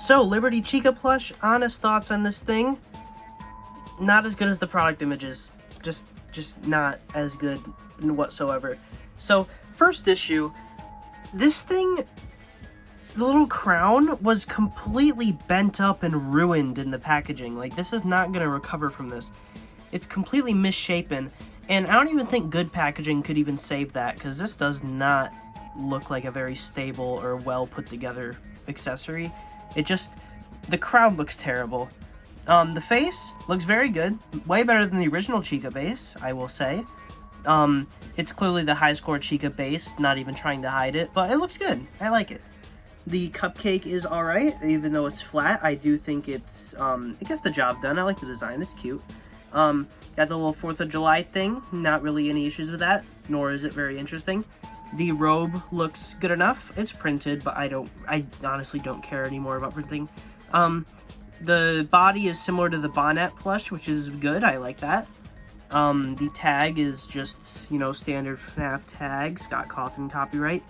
So, Liberty Chica plush, honest thoughts on this thing? Not as good as the product images. Just not as good whatsoever. So, first issue, this thing, the little crown was completely bent up and ruined in the packaging. Like, this is not going to recover from this. It's completely misshapen, and I don't even think good packaging could even save that, because this does not look like a very stable or well put together accessory. It just, the crown looks terrible. The face looks very good, way better than the original Chica base, I will say. It's clearly the high score Chica base, not even trying to hide it, but it looks good. I like it. The cupcake is alright, even though it's flat. I do think it's, it gets the job done. I like the design, it's cute. Got the little 4th of July thing, not really any issues with that, nor is it very interesting. The robe looks good enough. It's printed, but I honestly don't care anymore about printing. The body is similar to the bonnet plush, which is good. I like that. The tag is just, you know, standard FNAF tag, Scott Cawthon copyright.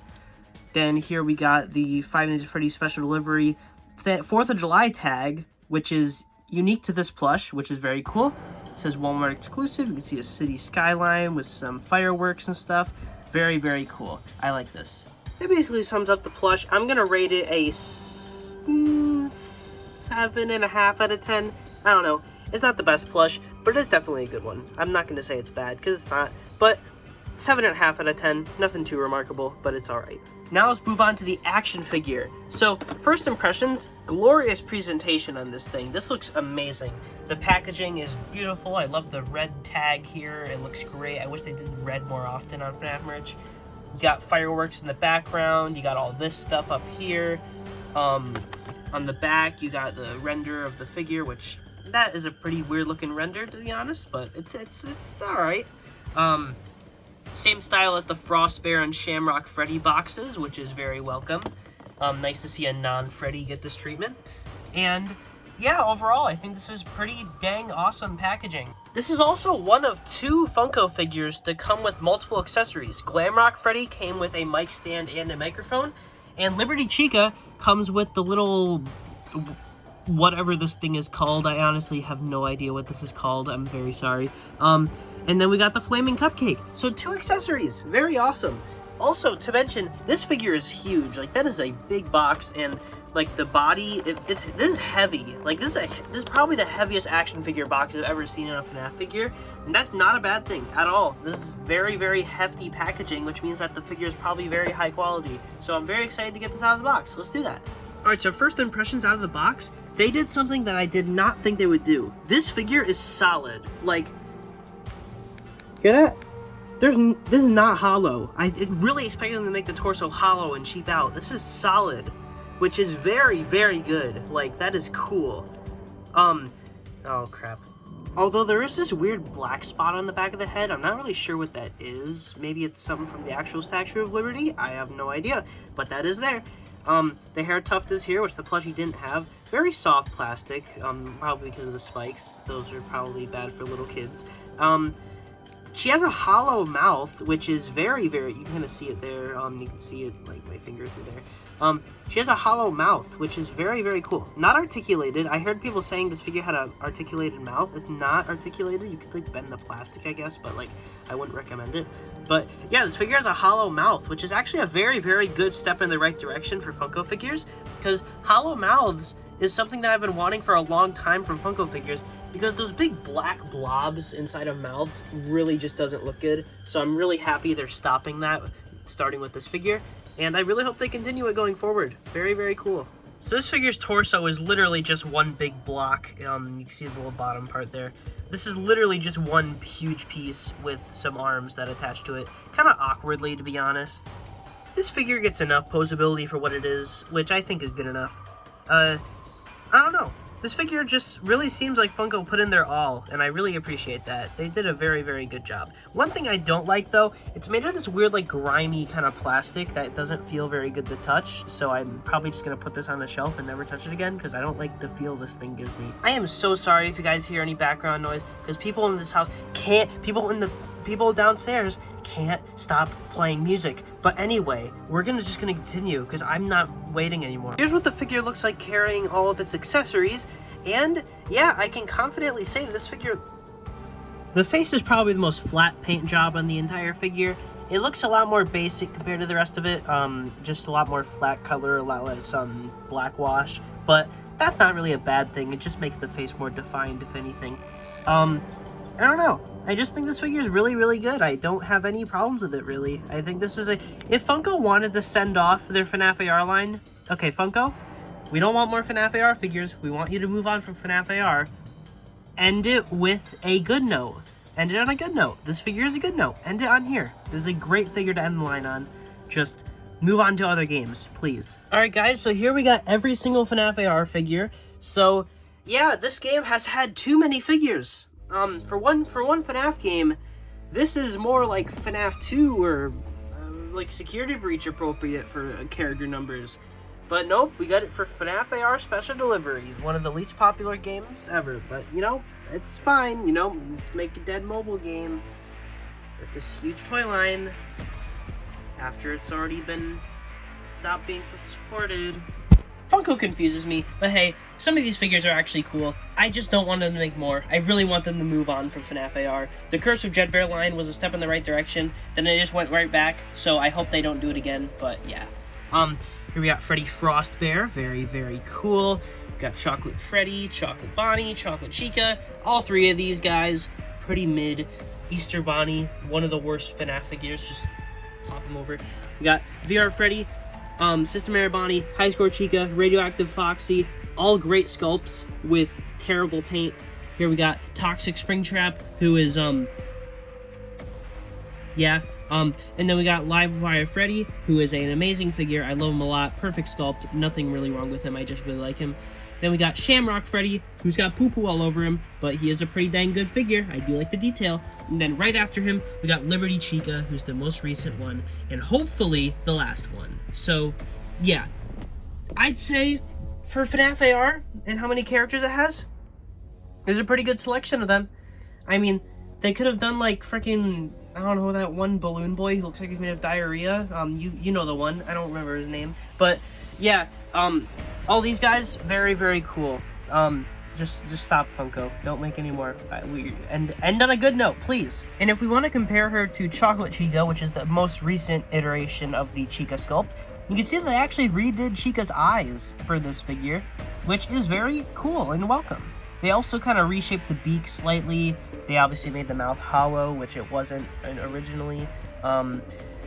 Then here we got the Five Nights at Freddy's special delivery 4th of July tag, which is unique to this plush, which is very cool. It says Walmart exclusive. You can see a city skyline with some fireworks and stuff. Very, very cool. I like this. It basically sums up the plush. I'm going to rate it a 7.5 out of 10. I don't know. It's not the best plush, but it's definitely a good one. I'm not going to say it's bad, because it's not. But 7.5 out of 10. Nothing too remarkable, but it's alright. Now let's move on to the action figure. So, first impressions, glorious presentation on this thing. This looks amazing. The packaging is beautiful. I love the red tag here. It looks great. I wish they did red more often on FNAF merch. You got fireworks in the background. You got all this stuff up here. On the back, you got the render of the figure, which that is a pretty weird looking render, to be honest, but it's alright. Same style as the Frost Bear and Shamrock Freddy boxes, which is very welcome. Nice to see a non-Freddy get this treatment. And yeah, overall, I think this is pretty dang awesome packaging. This is also one of 2 Funko figures to come with multiple accessories. Glamrock Freddy came with a mic stand and a microphone, and Liberty Chica comes with the little whatever this thing is called. I honestly have no idea what this is called. I'm very sorry. And then we got the flaming cupcake. So 2 accessories. Very awesome. Also, to mention, this figure is huge. Like, that is a big box, and like the body, this is heavy. Like, this is probably the heaviest action figure box I've ever seen in a FNAF figure, and that's not a bad thing at all. This is very, very hefty packaging, which means that the figure is probably very high quality. So I'm very excited to get this out of the box. Let's do that. All right, so first impressions out of the box, they did something that I did not think they would do. This figure is solid. Like, hear that? This is not hollow. I really expected them to make the torso hollow and cheap out. This is solid, which is very, very good. Like, that is cool. Oh crap. Although there is this weird black spot on the back of the head, I'm not really sure what that is. Maybe it's something from the actual Statue of Liberty? I have no idea, but that is there. The hair tuft is here, which the plushie didn't have. Very soft plastic, probably because of the spikes. Those are probably bad for little kids. She has a hollow mouth, which is very, very, you can kind of see it there. You can see it, like, my finger through there. She has a hollow mouth, which is very, very cool. Not articulated. I heard people saying this figure had an articulated mouth. It's not articulated. You could, like, bend the plastic, I guess, but, like, I wouldn't recommend it. But, yeah, this figure has a hollow mouth, which is actually a very, very good step in the right direction for Funko figures, because hollow mouths is something that I've been wanting for a long time from Funko figures, because those big black blobs inside of mouths really just doesn't look good. So I'm really happy they're stopping that, starting with this figure. And I really hope they continue it going forward. Very, very cool. So this figure's torso is literally just one big block. You can see the little bottom part there. This is literally just one huge piece with some arms that attach to it. Kind of awkwardly, to be honest. This figure gets enough posability for what it is, which I think is good enough. I don't know. This figure just really seems like Funko put in their all, and I really appreciate that. They did a very, very good job. One thing I don't like, though, it's made of this weird, like, grimy kind of plastic that doesn't feel very good to touch, so I'm probably just going to put this on the shelf and never touch it again, because I don't like the feel this thing gives me. I am so sorry if you guys hear any background noise, because people in this house can't, people in the people downstairs can't stop playing music. But anyway, we're just gonna continue because I'm not waiting anymore. Here's what the figure looks like carrying all of its accessories. And yeah, I can confidently say this figure, the face is probably the most flat paint job on the entire figure. It looks a lot more basic compared to the rest of it. Just a lot more flat color, a lot less black wash. But that's not really a bad thing. It just makes the face more defined, if anything. I don't know. I just think this figure is really, really good. I don't have any problems with it, really. I think this is if Funko wanted to send off their FNAF AR line, okay, Funko, we don't want more FNAF AR figures. We want you to move on from FNAF AR. End it with a good note. End it on a good note. This figure is a good note. End it on here. This is a great figure to end the line on. Just move on to other games, please. Alright guys, so here we got every single FNAF AR figure. So, yeah, this game has had too many figures. For one FNAF game, this is more like FNAF 2 or like Security Breach appropriate for character numbers. But nope, we got it for FNAF AR Special Delivery, one of the least popular games ever. But, you know, it's fine, you know, let's make a dead mobile game with this huge toy line after it's already been stopped being supported. Funko confuses me, but hey, some of these figures are actually cool. I just don't want them to make more. I really want them to move on from FNAF AR. The Curse of Jedbear line was a step in the right direction, then they just went right back, so I hope they don't do it again, but yeah. Here we got Freddy Frostbear, very, very cool. We've got Chocolate Freddy, Chocolate Bonnie, Chocolate Chica. All three of these guys, pretty mid. Easter Bonnie, one of the worst FNAF figures, just pop him over. We got VR Freddy, System Error Bonnie, High Score Chica, Radioactive Foxy, all great sculpts with terrible paint. Here we got Toxic Springtrap, who is, and then we got Live Wire Freddy, who is an amazing figure. I love him a lot. Perfect sculpt. Nothing really wrong with him. I just really like him. Then we got Shamrock Freddy, who's got poo-poo all over him, but he is a pretty dang good figure. I do like the detail. And then right after him, we got Liberty Chica, who's the most recent one, and hopefully the last one. So, yeah. I'd say for FNAF AR and how many characters it has, there's a pretty good selection of them. I mean, they could have done like freaking, I don't know, that one balloon boy who looks like he's made of diarrhea. You know the one. I don't remember his name. But yeah, all these guys, very, very cool. Just stop, Funko. Don't make any more. End on a good note, please. And if we want to compare her to Chocolate Chica, which is the most recent iteration of the Chica sculpt, you can see that they actually redid Chica's eyes for this figure, which is very cool and welcome. They also kind of reshaped the beak slightly. They obviously made the mouth hollow, which it wasn't originally.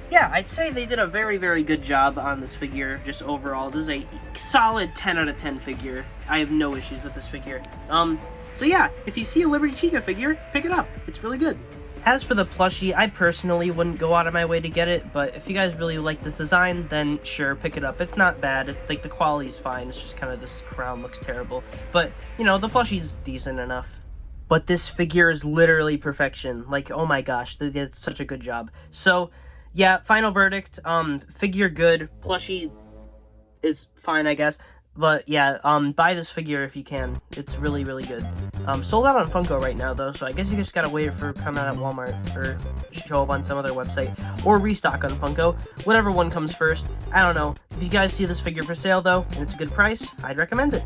Yeah, I'd say they did a very, very good job on this figure, just overall. This is a solid 10 out of 10 figure. I have no issues with this figure. So yeah, if you see a Liberty Chica figure, pick it up. It's really good. As for the plushie, I personally wouldn't go out of my way to get it, but if you guys really like this design, then sure, pick it up. It's not bad. It's, like, the quality's fine. It's just kind of this crown looks terrible. But, you know, the plushie's decent enough. But this figure is literally perfection. Like, oh my gosh, they did such a good job. So, yeah, final verdict, figure good, plushie is fine, I guess. But yeah, buy this figure if you can. It's really, really good. Sold out on Funko right now, though, so I guess you just gotta wait for it to come out at Walmart, or show up on some other website, or restock on Funko. Whatever one comes first, I don't know. If you guys see this figure for sale, though, and it's a good price, I'd recommend it.